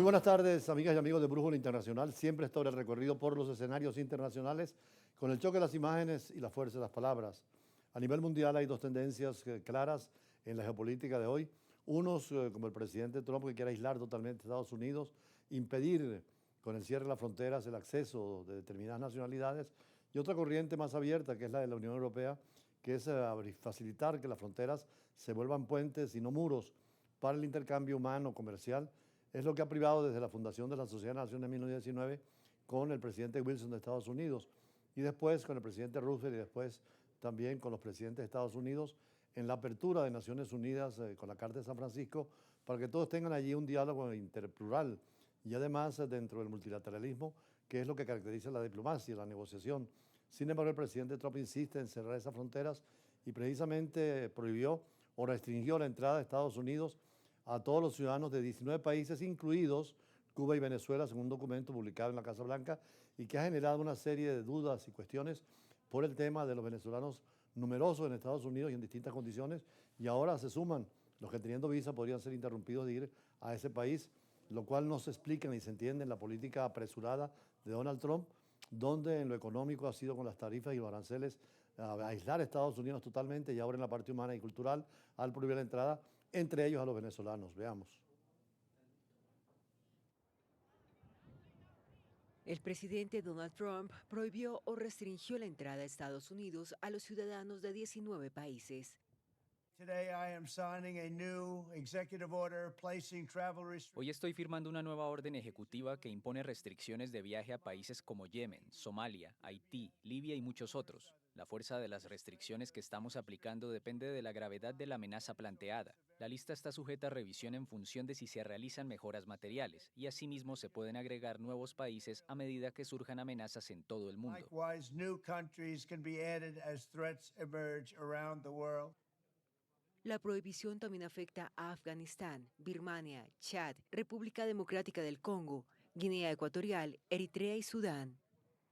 Muy buenas tardes, amigas y amigos de Brújula Internacional. Siempre está el recorrido por los escenarios internacionales con el choque de las imágenes y la fuerza de las palabras. A nivel mundial hay dos tendencias claras en la geopolítica de hoy. Unos, como el presidente Trump, que quiere aislar totalmente a Estados Unidos, impedir con el cierre de las fronteras el acceso de determinadas nacionalidades. Y otra corriente más abierta, que es la de la Unión Europea, que es facilitar que las fronteras se vuelvan puentes y no muros para el intercambio humano, comercial. Es lo que ha privado desde la fundación de la Sociedad de Naciones en 1919 con el presidente Wilson de Estados Unidos y después con el presidente Roosevelt y después también con los presidentes de Estados Unidos en la apertura de Naciones Unidas con la Carta de San Francisco para que todos tengan allí un diálogo interplural y además dentro del multilateralismo, que es lo que caracteriza la diplomacia, la negociación. Sin embargo, el presidente Trump insiste en cerrar esas fronteras y precisamente prohibió o restringió la entrada de Estados Unidos a todos los ciudadanos de 19 países, incluidos Cuba y Venezuela, según un documento publicado en la Casa Blanca, y que ha generado una serie de dudas y cuestiones por el tema de los venezolanos numerosos en Estados Unidos y en distintas condiciones, y ahora se suman los que teniendo visa podrían ser interrumpidos de ir a ese país, lo cual no se explica ni se entiende en la política apresurada de Donald Trump, donde en lo económico ha sido con las tarifas y los aranceles aislar a Estados Unidos totalmente y ahora en la parte humana y cultural al prohibir la entrada, entre ellos a los venezolanos. Veamos. El presidente Donald Trump prohibió o restringió la entrada a Estados Unidos a los ciudadanos de 19 países. Hoy estoy firmando una nueva orden ejecutiva que impone restricciones de viaje a países como Yemen, Somalia, Haití, Libia y muchos otros. La fuerza de las restricciones que estamos aplicando depende de la gravedad de la amenaza planteada. La lista está sujeta a revisión en función de si se realizan mejoras materiales y asimismo se pueden agregar nuevos países a medida que surjan amenazas en todo el mundo. La prohibición también afecta a Afganistán, Birmania, Chad, República Democrática del Congo, Guinea Ecuatorial, Eritrea y Sudán.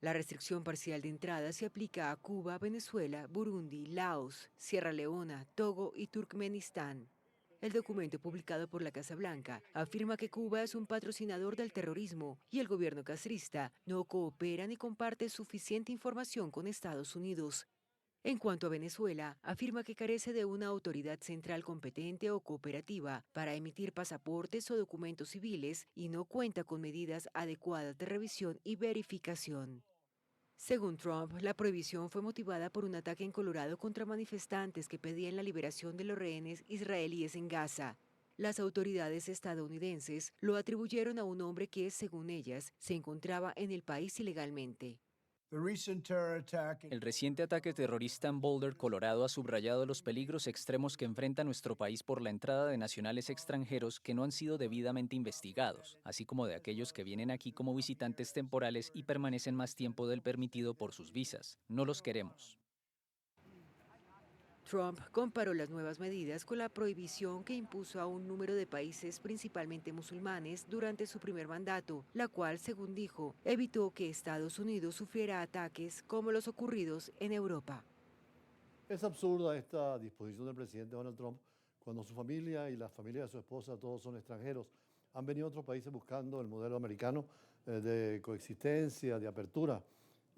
La restricción parcial de entrada se aplica a Cuba, Venezuela, Burundi, Laos, Sierra Leona, Togo y Turkmenistán. El documento publicado por la Casa Blanca afirma que Cuba es un patrocinador del terrorismo y el gobierno castrista no coopera ni comparte suficiente información con Estados Unidos. En cuanto a Venezuela, afirma que carece de una autoridad central competente o cooperativa para emitir pasaportes o documentos civiles y no cuenta con medidas adecuadas de revisión y verificación. Según Trump, la prohibición fue motivada por un ataque en Colorado contra manifestantes que pedían la liberación de los rehenes israelíes en Gaza. Las autoridades estadounidenses lo atribuyeron a un hombre que, según ellas, se encontraba en el país ilegalmente. El reciente ataque terrorista en Boulder, Colorado, ha subrayado los peligros extremos que enfrenta nuestro país por la entrada de nacionales extranjeros que no han sido debidamente investigados, así como de aquellos que vienen aquí como visitantes temporales y permanecen más tiempo del permitido por sus visas. No los queremos. Trump comparó las nuevas medidas con la prohibición que impuso a un número de países, principalmente musulmanes, durante su primer mandato, la cual, según dijo, evitó que Estados Unidos sufriera ataques como los ocurridos en Europa. Es absurda esta disposición del presidente Donald Trump cuando su familia y la familia de su esposa todos son extranjeros. Han venido a otros países buscando el modelo americano de coexistencia, de apertura.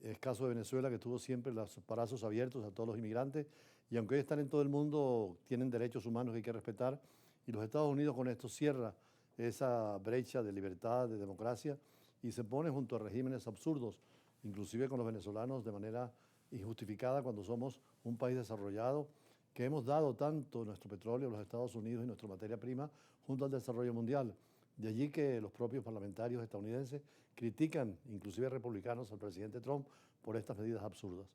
Es caso de Venezuela, que tuvo siempre los brazos abiertos a todos los inmigrantes y aunque hoy están en todo el mundo, tienen derechos humanos que hay que respetar y los Estados Unidos con esto cierra esa brecha de libertad, de democracia y se pone junto a regímenes absurdos, inclusive con los venezolanos de manera injustificada cuando somos un país desarrollado que hemos dado tanto nuestro petróleo a los Estados Unidos y nuestra materia prima junto al desarrollo mundial. De allí que los propios parlamentarios estadounidenses critican, inclusive republicanos, al presidente Trump por estas medidas absurdas.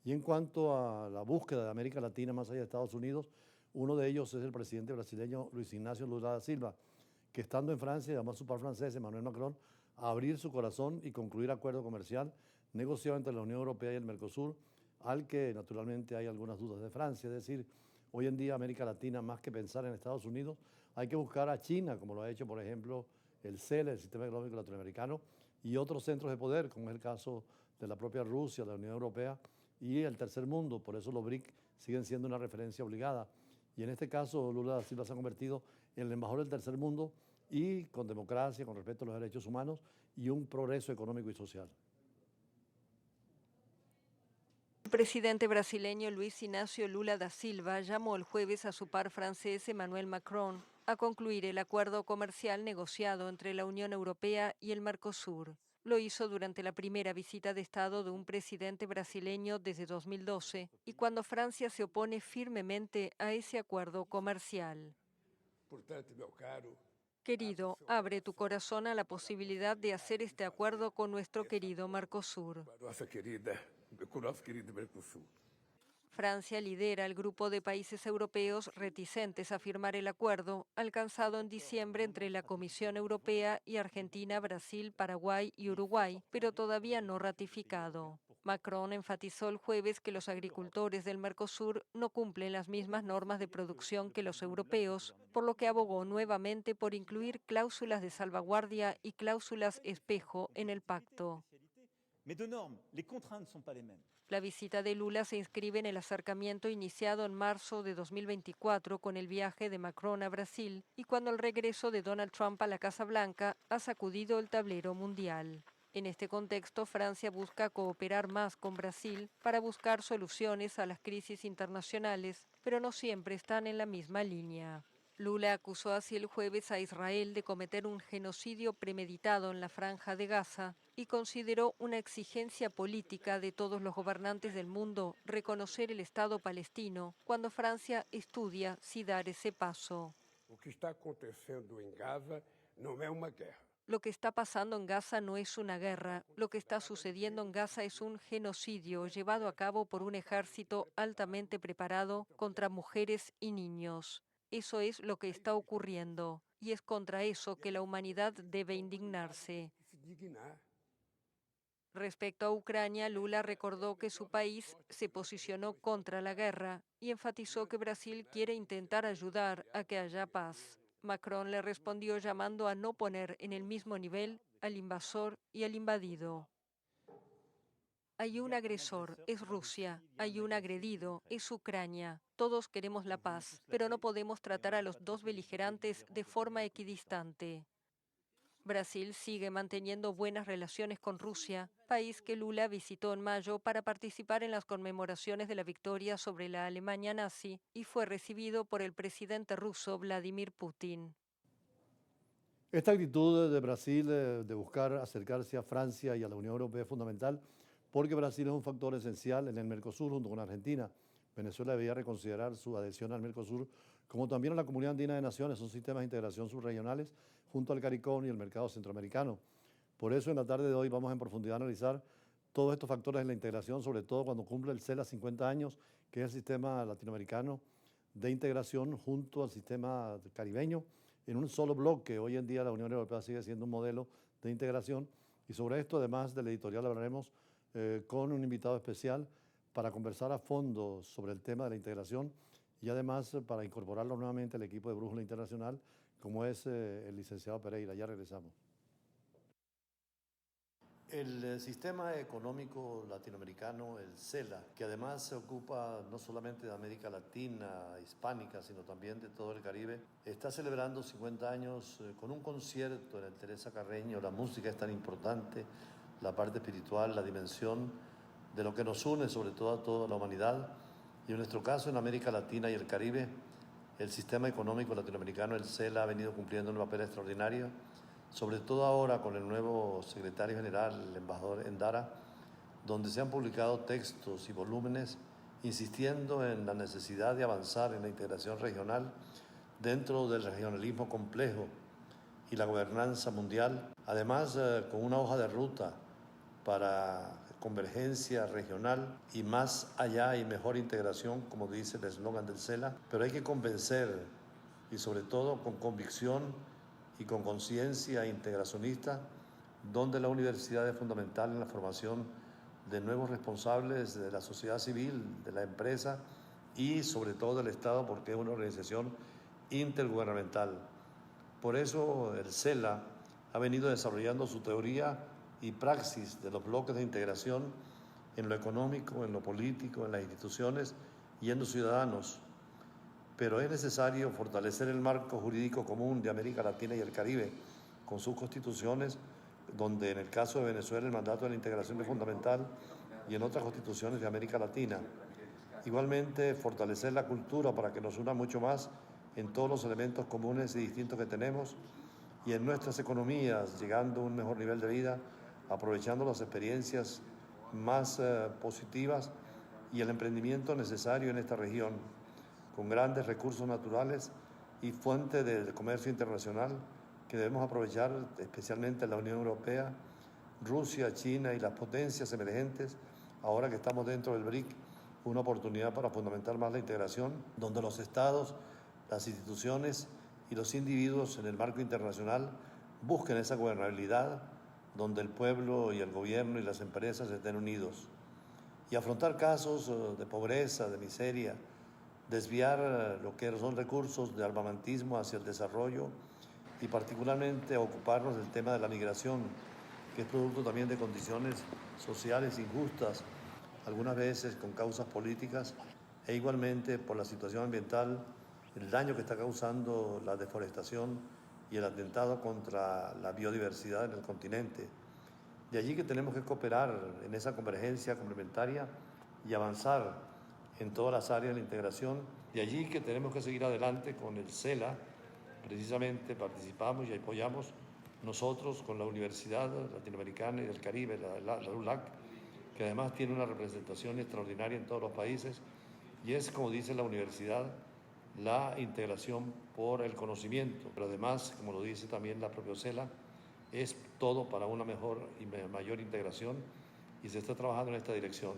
Y en cuanto a la búsqueda de América Latina más allá de Estados Unidos, uno de ellos es el presidente brasileño Luis Ignacio Lula da Silva, que estando en Francia llamó a su par francés, Emmanuel Macron, a abrir su corazón y concluir acuerdo comercial negociado entre la Unión Europea y el Mercosur, al que naturalmente hay algunas dudas de Francia. Es decir, hoy en día América Latina, más que pensar en Estados Unidos, hay que buscar a China, como lo ha hecho, por ejemplo, el CELA, el Sistema Económico Latinoamericano, y otros centros de poder, como es el caso de la propia Rusia, la Unión Europea y el tercer mundo. Por eso los BRIC siguen siendo una referencia obligada. Y en este caso, Lula da Silva se ha convertido en el embajador del tercer mundo y con democracia, con respeto a los derechos humanos y un progreso económico y social. El presidente brasileño Luis Inácio Lula da Silva llamó el jueves a su par francés Emmanuel Macron a concluir el acuerdo comercial negociado entre la Unión Europea y el Mercosur. Lo hizo durante la primera visita de Estado de un presidente brasileño desde 2012 y cuando Francia se opone firmemente a ese acuerdo comercial. Querido, abre tu corazón a la posibilidad de hacer este acuerdo con nuestro querido Mercosur. Francia lidera el grupo de países europeos reticentes a firmar el acuerdo alcanzado en diciembre entre la Comisión Europea y Argentina, Brasil, Paraguay y Uruguay, pero todavía no ratificado. Macron enfatizó el jueves que los agricultores del Mercosur no cumplen las mismas normas de producción que los europeos, por lo que abogó nuevamente por incluir cláusulas de salvaguardia y cláusulas espejo en el pacto. La visita de Lula se inscribe en el acercamiento iniciado en marzo de 2024 con el viaje de Macron a Brasil y cuando el regreso de Donald Trump a la Casa Blanca ha sacudido el tablero mundial. En este contexto, Francia busca cooperar más con Brasil para buscar soluciones a las crisis internacionales, pero no siempre están en la misma línea. Lula acusó así el jueves a Israel de cometer un genocidio premeditado en la Franja de Gaza y consideró una exigencia política de todos los gobernantes del mundo reconocer el Estado palestino cuando Francia estudia si dar ese paso. Lo que está aconteciendo en Gaza no es una guerra. Lo que está pasando en Gaza no es una guerra. Lo que está sucediendo en Gaza es un genocidio llevado a cabo por un ejército altamente preparado contra mujeres y niños. Eso es lo que está ocurriendo y es contra eso que la humanidad debe indignarse. Respecto a Ucrania, Lula recordó que su país se posicionó contra la guerra y enfatizó que Brasil quiere intentar ayudar a que haya paz. Macron le respondió llamando a no poner en el mismo nivel al invasor y al invadido. Hay un agresor, es Rusia. Hay un agredido, es Ucrania. Todos queremos la paz, pero no podemos tratar a los dos beligerantes de forma equidistante. Brasil sigue manteniendo buenas relaciones con Rusia, país que Lula visitó en mayo para participar en las conmemoraciones de la victoria sobre la Alemania nazi y fue recibido por el presidente ruso Vladimir Putin. Esta actitud de Brasil de buscar acercarse a Francia y a la Unión Europea es fundamental porque Brasil es un factor esencial en el Mercosur junto con Argentina. Venezuela debería reconsiderar su adhesión al Mercosur, como también a la Comunidad Andina de Naciones, son sistemas de integración subregionales junto al CARICOM y el mercado centroamericano. Por eso en la tarde de hoy vamos en profundidad a analizar todos estos factores en la integración, sobre todo cuando cumple el CELA 50 años, que es el sistema latinoamericano de integración junto al sistema caribeño, en un solo bloque. Hoy en día la Unión Europea sigue siendo un modelo de integración y sobre esto, además del editorial, hablaremos con un invitado especial para conversar a fondo sobre el tema de la integración y además para incorporarlo nuevamente al equipo de Brújula Internacional, como es el licenciado Pereira. Ya regresamos. El sistema económico latinoamericano, el CELA, que además se ocupa no solamente de América Latina, hispánica, sino también de todo el Caribe, está celebrando 50 años con un concierto en el Teresa Carreño. La música es tan importante, la parte espiritual, la dimensión de lo que nos une, sobre todo a toda la humanidad. Y en nuestro caso, en América Latina y el Caribe, el sistema económico latinoamericano, el CELA, ha venido cumpliendo un papel extraordinario, sobre todo ahora con el nuevo secretario general, el embajador Endara, donde se han publicado textos y volúmenes insistiendo en la necesidad de avanzar en la integración regional dentro del regionalismo complejo y la gobernanza mundial, además con una hoja de ruta para convergencia regional y más allá y mejor integración, como dice el eslogan del CELA, pero hay que convencer y sobre todo con convicción y con conciencia integracionista, donde la universidad es fundamental en la formación de nuevos responsables de la sociedad civil, de la empresa y sobre todo del Estado, porque es una organización intergubernamental. Por eso el CELA ha venido desarrollando su teoría y praxis de los bloques de integración en lo económico, en lo político, en las instituciones y en los ciudadanos. pero es necesario fortalecer el marco jurídico común de América Latina y el Caribe, con sus constituciones, donde en el caso de Venezuela el mandato de la integración es fundamental, y en otras constituciones de América Latina. Igualmente, fortalecer la cultura para que nos una mucho más en todos los elementos comunes y distintos que tenemos, y en nuestras economías, llegando a un mejor nivel de vida, aprovechando las experiencias más positivas y el emprendimiento necesario en esta región, con grandes recursos naturales y fuente de comercio internacional que debemos aprovechar, especialmente la Unión Europea, Rusia, China y las potencias emergentes, ahora que estamos dentro del BRIC, una oportunidad para fundamentar más la integración, donde los estados, las instituciones y los individuos en el marco internacional busquen esa gobernabilidad, donde el pueblo y el gobierno y las empresas estén unidos, y afrontar casos de pobreza, de miseria, desviar lo que son recursos de armamentismo hacia el desarrollo y particularmente ocuparnos del tema de la migración, que es producto también de condiciones sociales injustas, algunas veces con causas políticas, e igualmente por la situación ambiental, el daño que está causando la deforestación y el atentado contra la biodiversidad en el continente. De allí que tenemos que cooperar en esa convergencia complementaria y avanzar en todas las áreas de la integración. De allí que tenemos que seguir adelante con el CELA. Precisamente participamos y apoyamos nosotros con la Universidad Latinoamericana y del Caribe, la ULAC, que además tiene una representación extraordinaria en todos los países, y es, como dice la universidad, la integración por el conocimiento, pero además, como lo dice también la propia CELA, es todo para una mejor y mayor integración, y se está trabajando en esta dirección.